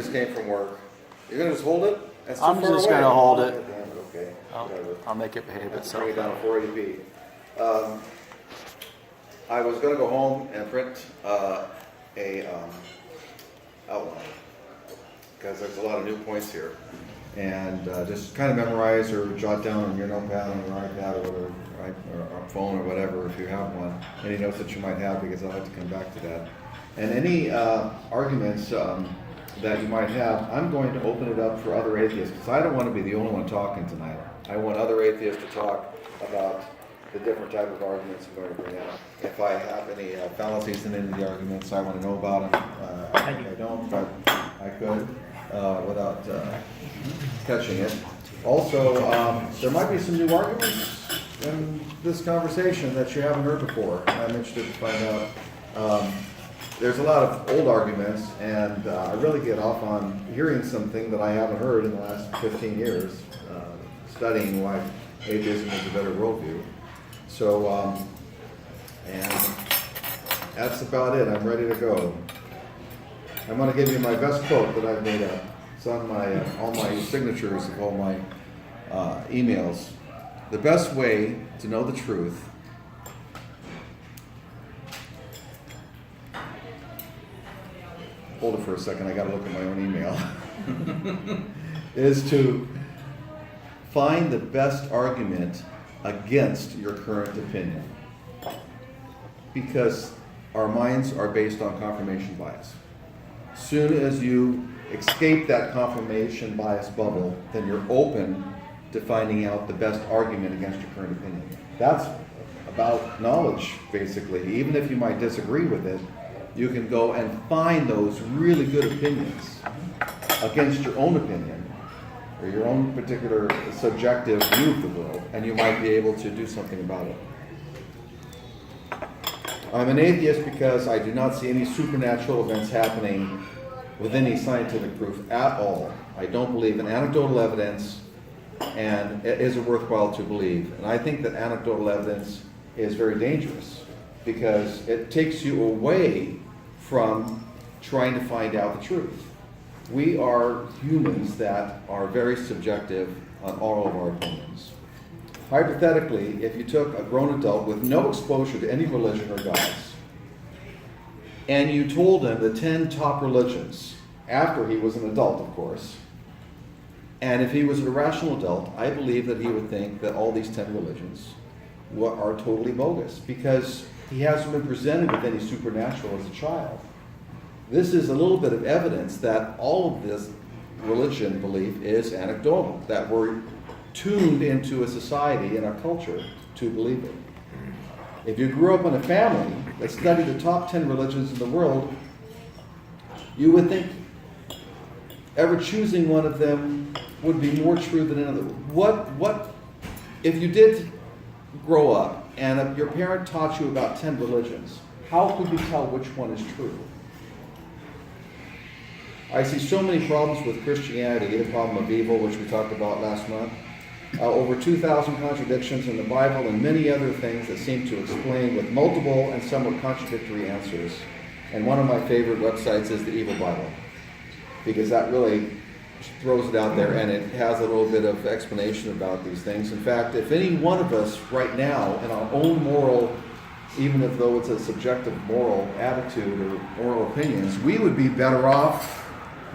just came from work. You're going to just hold it? That's too I'm far just away. going to hold it. Damn it, okay. Whatever. I'll make it behave Bring itself. it down to 480p. I was going to go home and print a outline because there's a lot of new points here, and just kind of memorize or jot down on your notepad on your iPad or whatever, right, or phone or whatever if you have one. Any notes that you might have, because I'll have to come back to that. And any arguments that you might have, I'm going to open it up for other atheists because I don't want to be the only one talking tonight. I want other atheists to talk about the different type of arguments I'm going to bring out. If I have any fallacies in any of the arguments, I want to know about them. I don't, but I could without catching it. Also, there might be some new arguments in this conversation that you haven't heard before. I'm interested to find out. There's a lot of old arguments, and I really get off on hearing something that I haven't heard in the last 15 years, studying why atheism is a better worldview. So, and that's about it. I'm ready to go. I'm going to give you my best quote that I've made up. It's on my all my signatures of all my emails. The best way to know the truth hold it for a second, I got to look at my own email, is to find the best argument against your current opinion. Because our minds are based on confirmation bias. Soon as you escape that confirmation bias bubble, then you're open to finding out the best argument against your current opinion. That's about knowledge, basically. Even if you might disagree with it, you can go and find those really good opinions against your own opinion or your own particular subjective view of the world, and you might be able to do something about it. I'm an atheist because I do not see any supernatural events happening with any scientific proof at all. I don't believe in anecdotal evidence, and it is worthwhile to believe. And I think that anecdotal evidence is very dangerous because it takes you away from trying to find out the truth. We are humans that are very subjective on all of our opinions. Hypothetically, if you took a grown adult with no exposure to any religion or gods, and you told him the 10 top religions, after he was an adult, of course, and if he was a rational adult, I believe that he would think that all these 10 religions are totally bogus, because he hasn't been presented with any supernatural as a child. This is a little bit of evidence that all of this religion belief is anecdotal, that we're tuned into a society and a culture to believe it. If you grew up in a family that studied the top 10 religions in the world, you would think ever choosing one of them would be more true than another. What if you did grow up and your parent taught you about 10 religions, how could you tell which one is true? I see so many problems with Christianity, the problem of evil, which we talked about last month. Over 2,000 contradictions in the Bible and many other things that seem to explain with multiple and somewhat contradictory answers. And one of my favorite websites is the Evil Bible, because that really throws it out there and it has a little bit of explanation about these things. In fact, if any one of us right now in our own moral, even if though it's a subjective moral attitude or moral opinions, we would be better off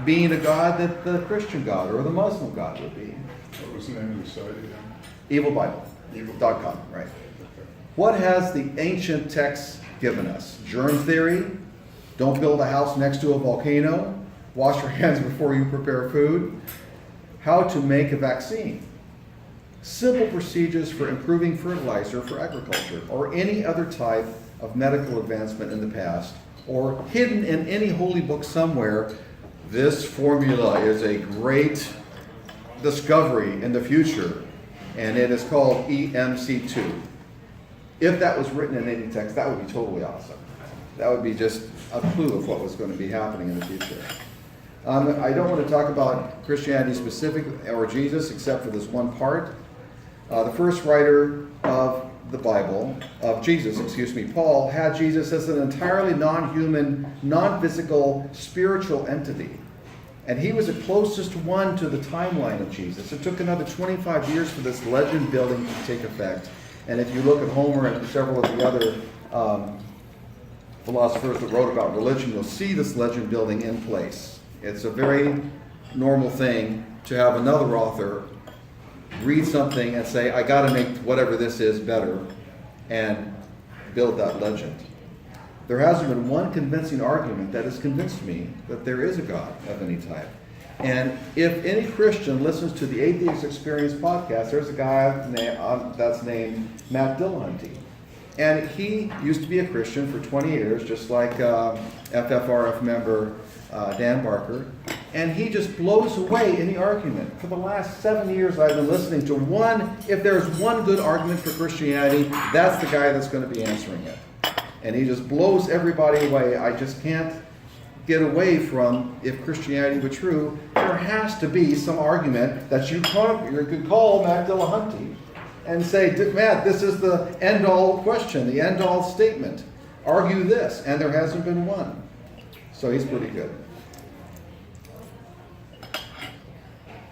being a God that the Christian God or the Muslim God would be. What was the name of the site again? Evilbible.com, right. What has the ancient texts given us? Germ theory, don't build a house next to a volcano, wash your hands before you prepare food, how to make a vaccine, simple procedures for improving fertilizer for agriculture, or any other type of medical advancement in the past, or hidden in any holy book somewhere. This formula is a great discovery in the future, and it is called EMC2. If that was written in any text, that would be totally awesome. That would be just a clue of what was going to be happening in the future. I don't want to talk about Christianity specifically or Jesus, except for this one part. The first writer of the Bible, Paul, had Jesus as an entirely non-human, non-physical, spiritual entity. And he was the closest one to the timeline of Jesus. It took another 25 years for this legend building to take effect. And if you look at Homer and several of the other philosophers that wrote about religion, you'll see this legend building in place. It's a very normal thing to have another author read something and say, I got to make whatever this is better, and build that legend. There hasn't been one convincing argument that has convinced me that there is a God of any type. And if any Christian listens to the Atheist Experience podcast, there's a guy that's named Matt Dillahunty. And he used to be a Christian for 20 years, just like FFRF member Dan Barker. And he just blows away any argument. For the last 7 years, I've been listening to one. If there's one good argument for Christianity, that's the guy that's going to be answering it. And he just blows everybody away. I just can't get away from, if Christianity were true, there has to be some argument that you could call Matt Dillahunty and say, Matt, this is the end-all question, the end-all statement. Argue this, and there hasn't been one. So he's pretty good.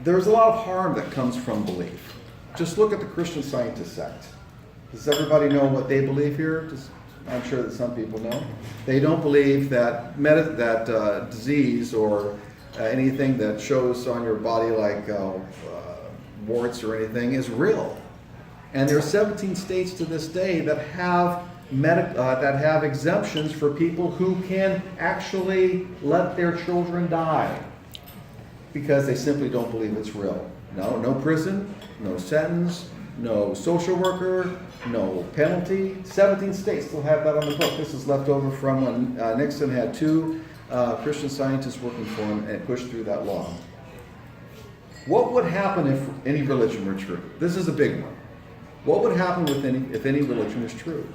There's a lot of harm that comes from belief. Just look at the Christian Scientist sect. Does everybody know what they believe here? I'm sure that some people know. They don't believe that disease or anything that shows on your body like warts or anything is real. And there are 17 states to this day that have exemptions for people who can actually let their children die because they simply don't believe it's real. No prison, no sentence, no social worker, no penalty. 17 states still have that on the book. This is left over from when Nixon had two Christian Scientists working for him and pushed through that law. What would happen if any religion were true? This is a big one. What would happen if any religion was true?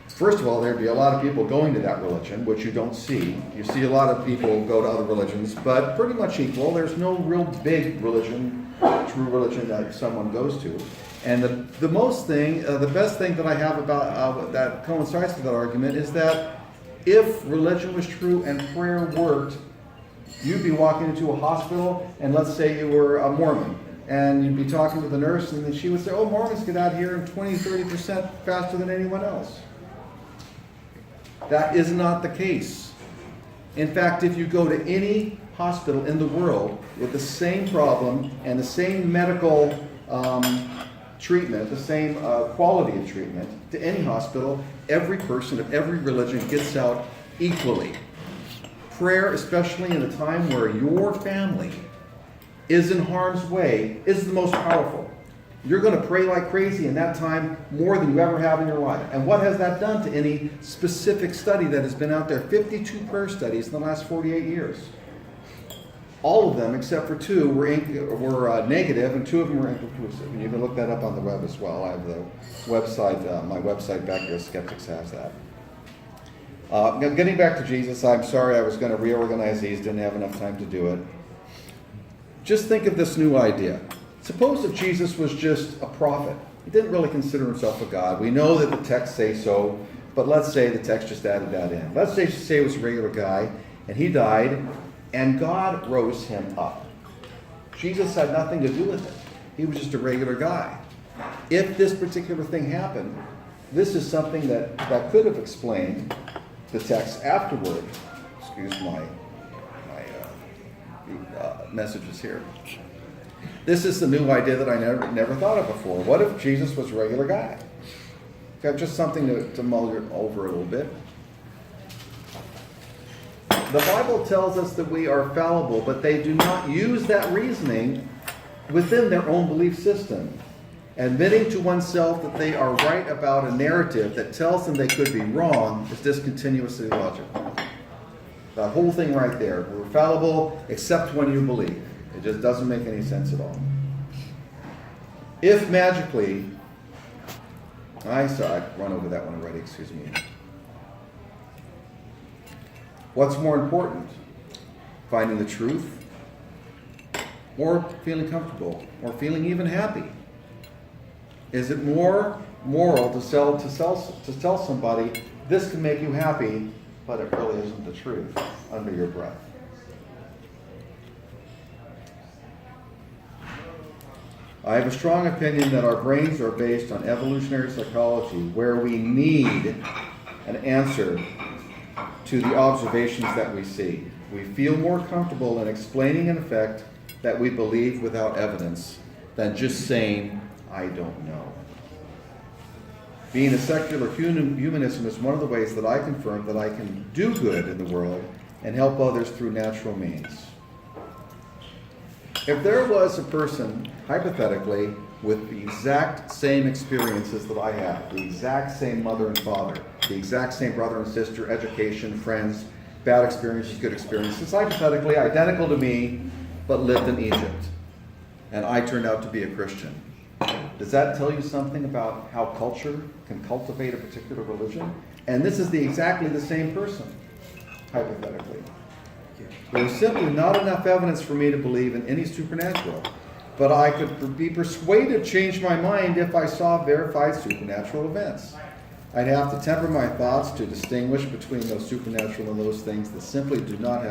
First of all, there'd be a lot of people going to that religion, which you don't see. You see a lot of people go to other religions, but pretty much equal. There's no real big religion, true religion that someone goes to. And the best thing that I have about that coincides with that argument is that if religion was true and prayer worked, you'd be walking into a hospital, and let's say you were a Mormon, and you'd be talking to the nurse, and then she would say, oh, Mormons get out here in 20-30% faster than anyone else. That is not the case. In fact, if you go to any hospital in the world with the same problem and the same medical treatment, the same quality of treatment to any hospital, every person of every religion gets out equally. Prayer, especially in a time where your family is in harm's way, is the most powerful. You're going to pray like crazy in that time more than you ever have in your life. And what has that done to any specific study that has been out there? 52 prayer studies in the last 48 years. All of them, except for two, were negative, and two of them were inconclusive. And you can look that up on the web as well. I have the website, my website back here, Skeptics has that. Getting back to Jesus, I'm sorry I was going to reorganize these, didn't have enough time to do it. Just think of this new idea. Suppose that Jesus was just a prophet. He didn't really consider himself a god. We know that the texts say so, but let's say the text just added that in. Let's say he was a regular guy, and he died, and God rose him up. Jesus had nothing to do with it. He was just a regular guy. If this particular thing happened, this is something that could have explained the text afterward. Excuse my messages here. This is the new idea that I never thought of before. What if Jesus was a regular guy? Got just something to mull over a little bit. The Bible tells us that we are fallible, but they do not use that reasoning within their own belief system. Admitting to oneself that they are right about a narrative that tells them they could be wrong is discontinuously logical. That whole thing right there. We're fallible except when you believe. It just doesn't make any sense at all. If magically, I've run over that one already, excuse me. What's more important? Finding the truth, or feeling comfortable, or feeling even happy? Is it more moral to tell somebody this can make you happy, but it really isn't the truth under your breath? I have a strong opinion that our brains are based on evolutionary psychology, where we need an answer to the observations that we see. We feel more comfortable in explaining an effect that we believe without evidence than just saying, I don't know. Being a secular humanism is one of the ways that I confirm that I can do good in the world and help others through natural means. If there was a person, hypothetically, with the exact same experiences that I have, the exact same mother and father, the exact same brother and sister, education, friends, bad experiences, good experiences, hypothetically identical to me, but lived in Egypt, and I turned out to be a Christian, does that tell you something about how culture can cultivate a particular religion? And this is exactly the same person, hypothetically. There's simply not enough evidence for me to believe in any supernatural, but I could be persuaded to change my mind if I saw verified supernatural events. I'd have to temper my thoughts to distinguish between those supernatural and those things that simply do not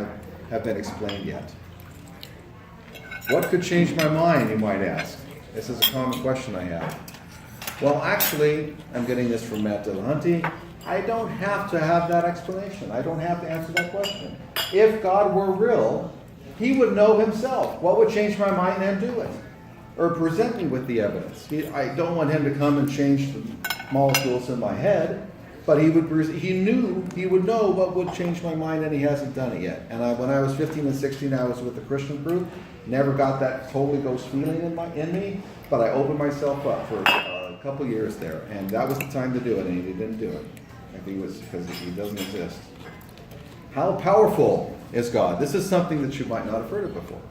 have been explained yet. What could change my mind, you might ask? This is a common question I have. Well, actually, I'm getting this from Matt Dillahunty. I don't have to have that explanation. I don't have to answer that question. If God were real, he would know himself. What would change my mind and do it? Or present me with the evidence. I don't want him to come and change the molecules in my head, but he would know what would change my mind, and he hasn't done it yet. And when I was 15 and 16, I was with the Christian group. Never got that Holy Ghost feeling in me, but I opened myself up for a couple years there, and that was the time to do it, and he didn't do it. Because he doesn't exist. How powerful is God? This is something that you might not have heard of before.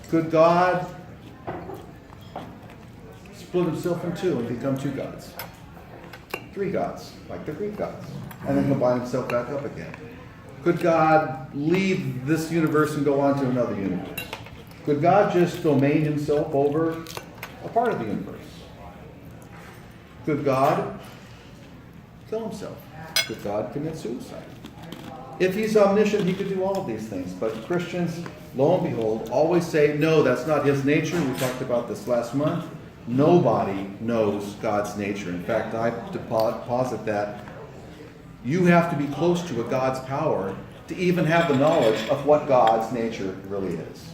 Could God split himself in two and become two gods? Three gods, like the Greek gods, and then combine himself back up again? Could God leave this universe and go on to another universe? Could God just domain himself over a part of the universe? Could God kill himself? Could God commit suicide? If he's omniscient, he could do all of these things. But Christians, lo and behold, always say, no, that's not his nature. We talked about this last month. Nobody knows God's nature. In fact, I posit that you have to be close to a God's power to even have the knowledge of what God's nature really is.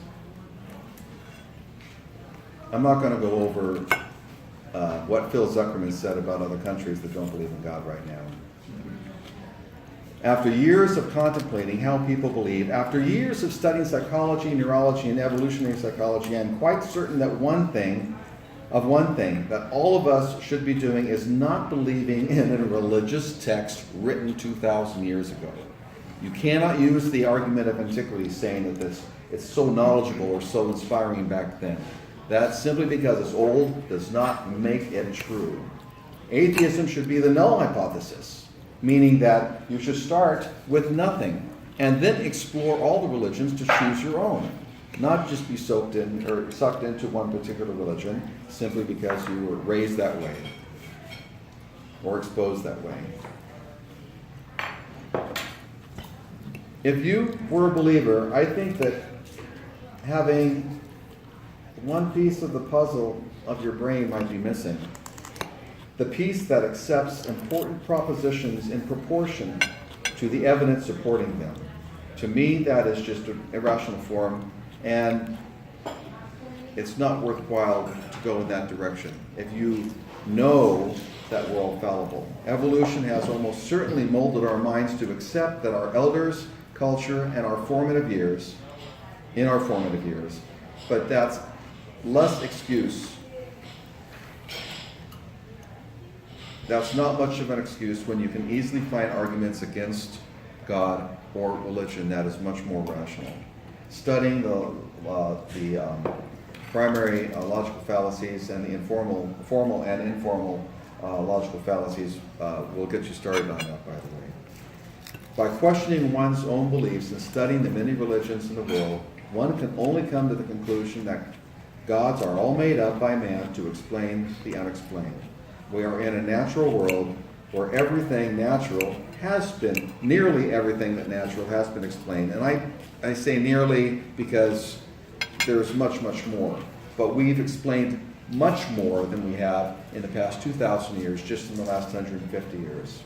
I'm not going to go over what Phil Zuckerman said about other countries that don't believe in God right now. After years of contemplating how people believe, after years of studying psychology, neurology, and evolutionary psychology, I'm quite certain that one thing that all of us should be doing is not believing in a religious text written 2,000 years ago. You cannot use the argument of antiquity saying that it's so knowledgeable or so inspiring back then. That simply because it's old does not make it true. Atheism should be the null hypothesis, meaning that you should start with nothing and then explore all the religions to choose your own, not just be sucked into one particular religion simply because you were raised that way or exposed that way. If you were a believer, I think that having one piece of the puzzle of your brain might be missing. The piece that accepts important propositions in proportion to the evidence supporting them. To me, that is just an irrational form, and it's not worthwhile to go in that direction. If you know that we're all fallible. Evolution has almost certainly molded our minds to accept that our elders, culture, and our formative years, but that's less excuse. That's not much of an excuse when you can easily find arguments against God or religion that is much more rational. Studying the primary logical fallacies and the formal and informal logical fallacies will get you started on that, by the way. By questioning one's own beliefs and studying the many religions in the world, one can only come to the conclusion that gods are all made up by man to explain the unexplained. We are in a natural world where everything natural has been, nearly everything that natural has been explained. And I say nearly because there's much, much more. but we've explained much more than we have in the past 2,000 years, just in the last 150 years.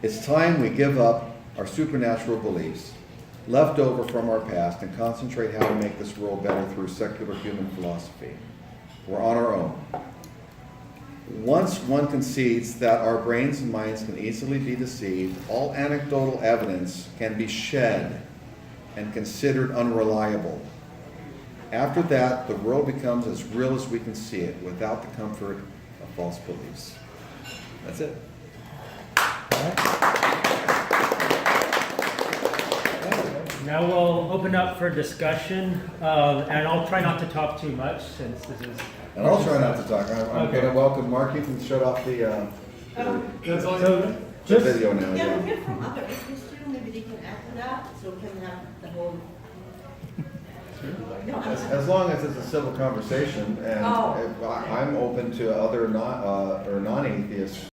It's time we give up our supernatural beliefs left over from our past and concentrate how to make this world better through secular human philosophy. We're on our own. Once one concedes that our brains and minds can easily be deceived, all anecdotal evidence can be shed and considered unreliable. After that, the world becomes as real as we can see it, without the comfort of false beliefs. That's it. Now we'll open up for discussion, and I'll try not to talk too much since this is. And I'll try not to talk. I'm Okay. going to welcome Mark. You can shut off the So the just video now. Yeah, Yeah. we hear from other atheists too, maybe they can add to that, so we can have the whole. No, I'm- As long as it's a civil conversation, and Oh. I'm open to other non-atheists